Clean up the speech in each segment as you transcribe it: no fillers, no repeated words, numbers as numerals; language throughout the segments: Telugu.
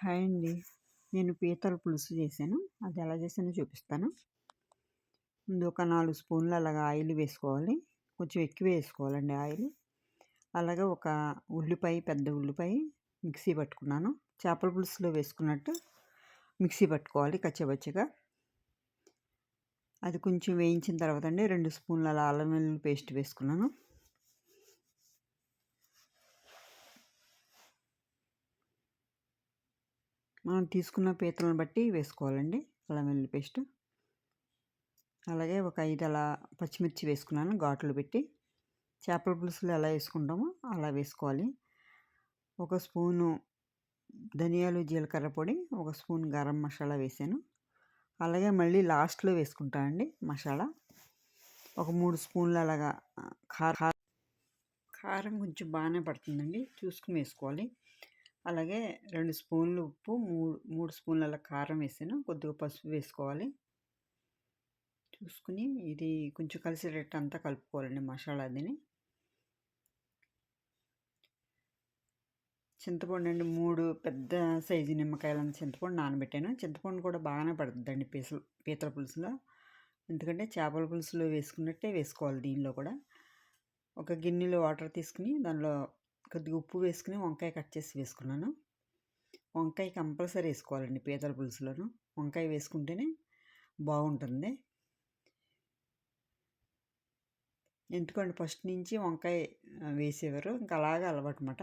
హాయ్ అండి. నేను పీతల పులుసు చేశాను. అది ఎలా చేశానో చూపిస్తాను. ముందు ఒక 4 స్పూన్లు అలాగా ఆయిల్ వేసుకోవాలి. కొంచెం ఎక్కువే వేసుకోవాలండి ఆయిల్. అలాగే ఒక ఉల్లిపాయ, పెద్ద ఉల్లిపాయ మిక్సీ పట్టుకున్నాను. చేపల పులుసులో వేసుకున్నట్టు మిక్సీ పట్టుకోవాలి కచ్చాపచ్చిగా. అది కొంచెం వేయించిన తర్వాత అండి 2 స్పూన్ల అల్లం వెల్లుల్లి పేస్ట్ వేసుకున్నాను. మనం తీసుకున్న పీతలను బట్టి వేసుకోవాలండి అల్లం వెల్లుల్లి పేస్ట్. అలాగే ఒక 5 అలా పచ్చిమిర్చి వేసుకున్నాను ఘాట్లు పెట్టి. చేపల పులుసులో ఎలా వేసుకుంటామో అలా వేసుకోవాలి. ఒక స్పూను ధనియాలు, జీలకర్ర పొడి, ఒక స్పూన్ గరం మసాలా వేసాను. అలాగే మళ్ళీ లాస్ట్‌లో వేసుకుంటానండి మసాలా. ఒక 3 స్పూన్లు అలాగా కారం కొంచెం బాగానే పడుతుందండి. చూసుకొని వేసుకోవాలి. అలాగే 2 స్పూన్లు ఉప్పు, 3 స్పూన్ల అలా కారం వేసాను. కొద్దిగా పసుపు వేసుకోవాలి. చూసుకుని ఇది కొంచెం కలిసేటట్టు అంతా కలుపుకోవాలండి మసాలా అదిని. చింతపండు అండి 3 పెద్ద సైజు నిమ్మకాయలంత చింతపండు నానబెట్టాను. చింతపండు కూడా బాగానే పడుతుందండి పీతల పులుసులో. ఎందుకంటే చేపల పులుసులో వేసుకున్నట్టే వేసుకోవాలి దీనిలో కూడా. ఒక గిన్నెలో వాటర్ తీసుకుని దానిలో కొద్దిగా ఉప్పు వేసుకుని వంకాయ కట్ చేసి వేసుకున్నాను. వంకాయ కంపల్సరీ వేసుకోవాలండి పీతల పులుసులోను. వంకాయ వేసుకుంటేనే బాగుంటుంది. ఎందుకంటే ఫస్ట్ నుంచి వంకాయ వేసేవారు. ఇంకా అలాగే అలవాటు అన్నమాట.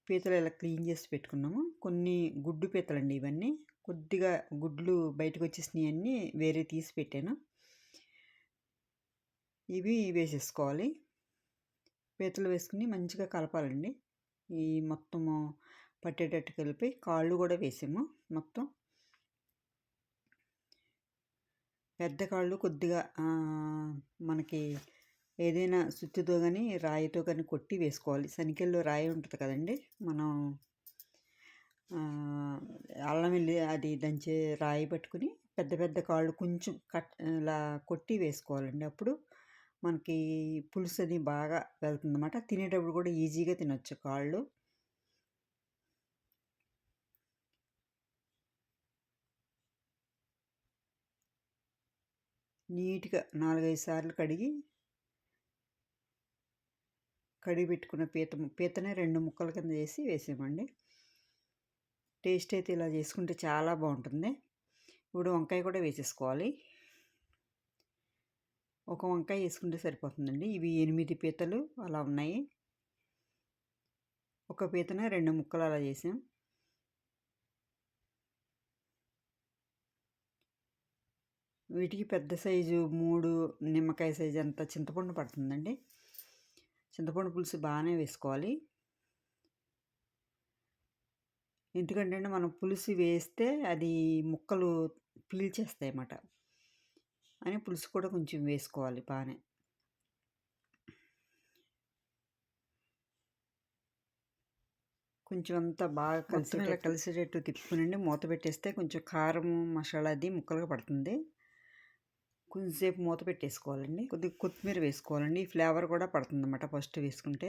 పీతలు ఇలా క్లీన్ చేసి పెట్టుకున్నాము. కొన్ని గుడ్డు పీతలండి ఇవన్నీ. కొద్దిగా గుడ్లు బయటకు వచ్చేసినవి అన్నీ వేరే తీసి పెట్టాను. ఇవి వేసేసుకోవాలి. పీతలు వేసుకుని మంచిగా కలపాలండి. ఈ మొత్తము పట్టేటట్టు కలిపి కాళ్ళు కూడా వేసాము మొత్తం. పెద్ద కాళ్ళు కొద్దిగా మనకి ఏదైనా సుత్తితో కానీ రాయితో కానీ కొట్టి వేసుకోవాలి. శనికెల్లో రాయి ఉంటుంది కదండి, మనం అల్లం వెల్లి అది దంచే రాయి పట్టుకుని పెద్ద పెద్ద కాళ్ళు కొంచెం ఇలా కొట్టి వేసుకోవాలండి. అప్పుడు మనకి పులుసు అది బాగా వెళ్తుందన్నమాట. తినేటప్పుడు కూడా ఈజీగా తినొచ్చు కాళ్ళు. నీట్గా 4-5 సార్లు కడిగి పెట్టుకున్న పీతనే 2 ముక్కల కింద చేసి వేసామండి. టేస్ట్ అయితే ఇలా చేసుకుంటే చాలా బాగుంటుంది. ఇప్పుడు వంకాయ కూడా వేసేసుకోవాలి. ఒక వంకాయ వేసుకుంటే సరిపోతుందండి. ఇవి 8 పీతలు అలా ఉన్నాయి. ఒక పీతనే 2 ముక్కలు అలా చేసాం. వీటికి పెద్ద సైజు 3 నిమ్మకాయ సైజు అంత చింతపండు పడుతుందండి. చింతపండు పులుసు బాగానే వేసుకోవాలి. ఎందుకంటే మనం పులుసు వేస్తే అది ముక్కలు పీల్చేస్తాయి అన్నమాట. అని పులుసు కూడా కొంచెం వేసుకోవాలి బాగానే. కొంచెం అంతా బాగా కలిసేటట్టు తిప్పుకునండి. మూత పెట్టేస్తే కొంచెం కారం మసాలా అది ముక్కలుగా పడుతుంది. కొంచెంసేపు మూత పెట్టేసుకోవాలండి. కొద్దిగా కొత్తిమీర వేసుకోవాలండి. ఈ ఫ్లేవర్ కూడా పడుతుంది అన్నమాట ఫస్ట్ వేసుకుంటే.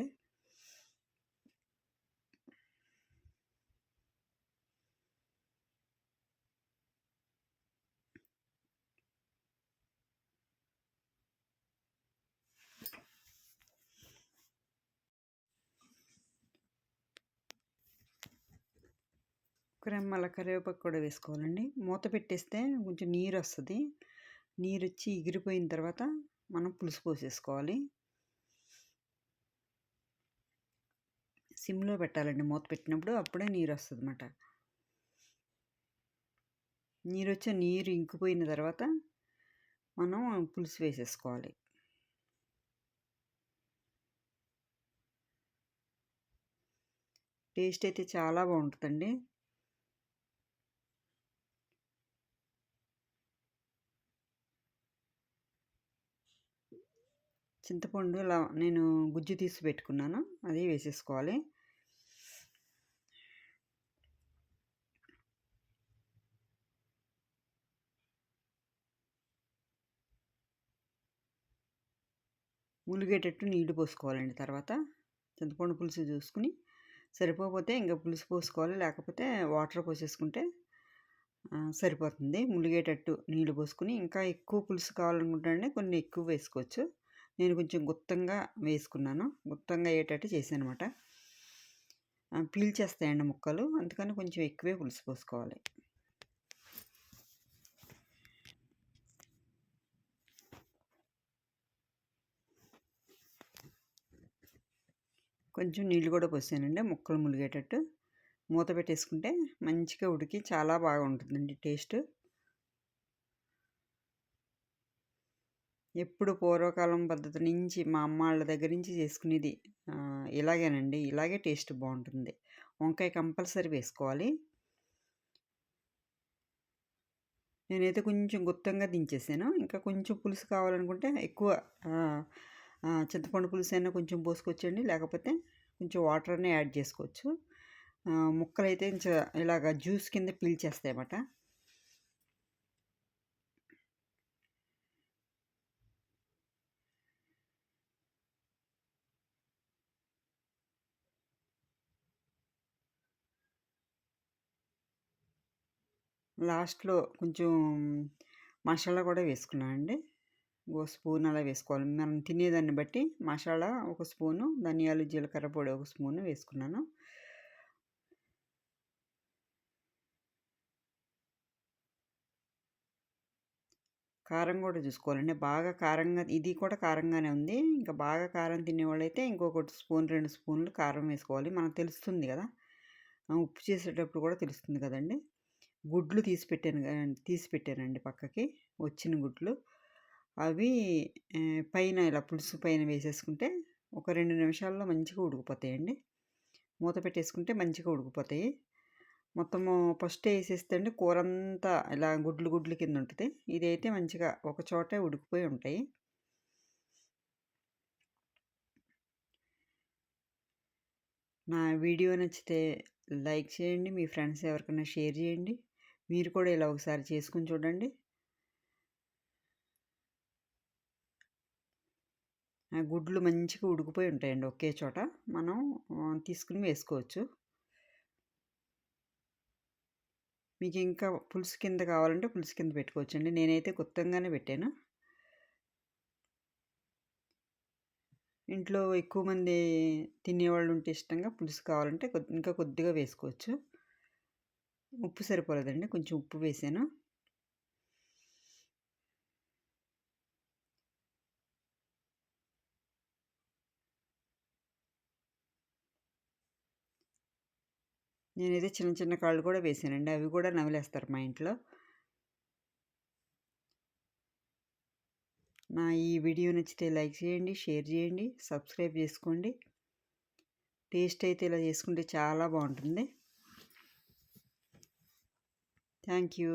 రెమ్మల కరివేపాకు కూడా వేసుకోవాలండి. మూత పెట్టేస్తే కొంచెం నీరు వస్తుంది. నీరు వచ్చి ఎగిరిపోయిన తర్వాత మనం పులుసు పోసేసుకోవాలి. సిమ్లో పెట్టాలండి మూత పెట్టినప్పుడు. అప్పుడే నీరు వస్తుంది అన్నమాట. నీరు ఇంకిపోయిన తర్వాత మనం పులుసు వేసేసుకోవాలి. టేస్ట్ అయితే చాలా బాగుంటుందండి. చింతపండు ఇలా నేను గుజ్జు తీసి పెట్టుకున్నాను, అది వేసేసుకోవాలి. ములిగేటట్టు నీళ్లు పోసుకోవాలండి. తర్వాత చింతపండు పులుసు చూసుకుని సరిపోకపోతే ఇంక పులుసు పోసుకోవాలి. లేకపోతే వాటర్ పోసేసుకుంటే సరిపోతుంది. ములిగేటట్టు నీళ్లు పోసుకొని, ఇంకా ఎక్కువ పులుసు కావాలనుకుంటే కొన్ని ఎక్కువ వేసుకోవచ్చు. నేను కొంచెం గుత్తంగా వేసుకున్నాను. గుత్తంగా అయ్యేటట్టు చేశాననమాట. పీల్చేస్తాయండి ముక్కలు. అందుకని కొంచెం ఎక్కువే పులుసు పోసుకోవాలి. కొంచెం నీళ్ళు కూడా పోసానండి ముక్కలు ములిగేటట్టు. మూత పెట్టేసుకుంటే మంచిగా ఉడికి చాలా బాగా ఉంటుందండి టేస్ట్. ఎప్పుడు పూర్వకాలం పద్ధతి నుంచి మా అమ్మ వాళ్ళ దగ్గర నుంచి చేసుకునేది ఇలాగేనండి. ఇలాగే టేస్ట్ బాగుంటుంది. వంకాయ కంపల్సరీ వేసుకోవాలి. నేనైతే కొంచెం గుత్తంగా దించేసాను. ఇంకా కొంచెం పులుసు కావాలనుకుంటే ఎక్కువ చింతపండు పులుసు అయినా కొంచెం పోసుకోవచ్చండి. లేకపోతే కొంచెం వాటర్ అనే యాడ్ చేసుకోవచ్చు. ముక్కలైతే ఇలాగ జ్యూస్ కింద పీల్చేస్తాయన్నమాట. లాస్ట్‌లో కొంచెం మసాలా కూడా వేసుకున్నానండి. ఓ స్పూన్ అలా వేసుకోవాలి. మనం తినేదాన్ని బట్టి మసాలా ఒక స్పూను, ధనియాలు, జీలకర్ర పొడి ఒక స్పూను వేసుకున్నాను. కారం కూడా చూసుకోవాలండి. బాగా కారంగా ఇది కూడా కారంగానే ఉంది. ఇంకా బాగా కారం తినేవాళ్ళైతే ఇంకొక స్పూన్, 2 స్పూన్లు కారం వేసుకోవాలి. మనకు తెలుస్తుంది కదా! ఉప్పు చేసేటప్పుడు కూడా తెలుస్తుంది కదండీ! గుడ్లు తీసి పెట్టానండి పక్కకి. వచ్చిన గుడ్లు. అవి పైన ఇలా పులుసు పైన వేసేసుకుంటే ఒక 2 నిమిషాల్లో మంచిగా ఉడికిపోతాయండి. మూత పెట్టేసుకుంటే మంచిగా ఉడికిపోతాయి. మొత్తము ఫస్టే ఏసేస్తే అండి కూరంతా ఇలా గుడ్లు గుడ్లు కింద ఉంటది. ఇదైతే మంచిగా ఒక చోటే ఉడికిపోయి ఉంటాయి. నా వీడియో నచ్చితే లైక్ చేయండి. మీ ఫ్రెండ్స్ ఎవరికైనా షేర్ చేయండి. మీరు కూడా ఇలా ఒకసారి చేసుకొని చూడండి. గుడ్లు మంచిగా ఉడికిపోయి ఉంటాయండి ఒకే చోట. మనం తీసుకొని వేసుకోవచ్చు. మీకు ఇంకా పులుసు కింద కావాలంటే పులుసు కింద పెట్టుకోవచ్చండి. నేనైతే గుత్తంగానే పెట్టాను. ఇంట్లో ఎక్కువ మంది తినేవాళ్ళు ఉంటే ఇష్టంగా పులుసు కావాలంటే ఇంకా కొద్దిగా వేసుకోవచ్చు. ఉప్పు సరిపోలేదండి. కొంచెం ఉప్పు వేసాను. నేనైతే చిన్న చిన్న కాళ్ళు కూడా వేసానండి. అవి కూడా నమిలేస్తారు మా ఇంట్లో. నా ఈ వీడియో నచ్చితే లైక్ చేయండి, షేర్ చేయండి, సబ్స్క్రైబ్ చేసుకోండి. టేస్ట్ అయితే ఇలా చేసుకుంటే చాలా బాగుంటుంది. Thank you.